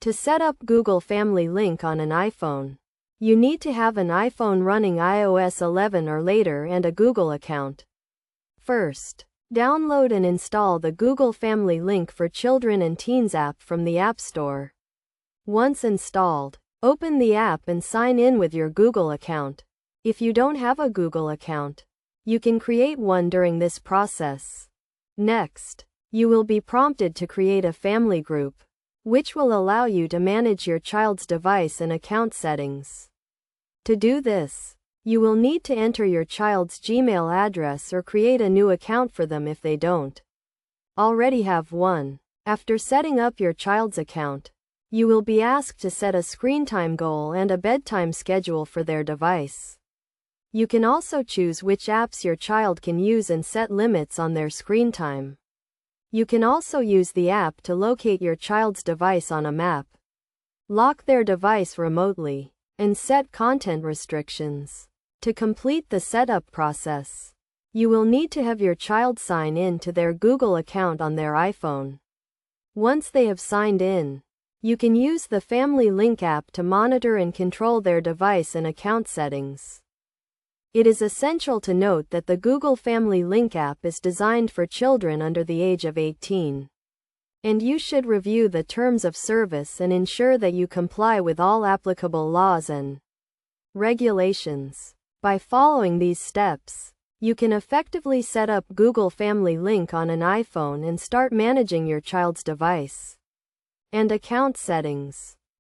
To set up Google Family Link on an iPhone, you need to have an iPhone running iOS 11 or later and a Google account. First, download and install the Google Family Link for Children and Teens app from the App Store. Once installed, open the app and sign in with your Google account. If you don't have a Google account, you can create one during this process. Next, you will be prompted to create a family group, which will allow you to manage your child's device and account settings. To do this, you will need to enter your child's Gmail address or create a new account for them if they don't already have one. After setting up your child's account, you will be asked to set a screen time goal and a bedtime schedule for their device. You can also choose which apps your child can use and set limits on their screen time. You can also use the app to locate your child's device on a map, lock their device remotely, and set content restrictions. To complete the setup process, you will need to have your child sign in to their Google account on their iPhone. Once they have signed in, you can use the Family Link app to monitor and control their device and account settings. It is essential to note that the Google Family Link app is designed for children under the age of 18. And you should review the terms of service and ensure that you comply with all applicable laws and regulations. By following these steps, you can effectively set up Google Family Link on an iPhone and start managing your child's device and account settings.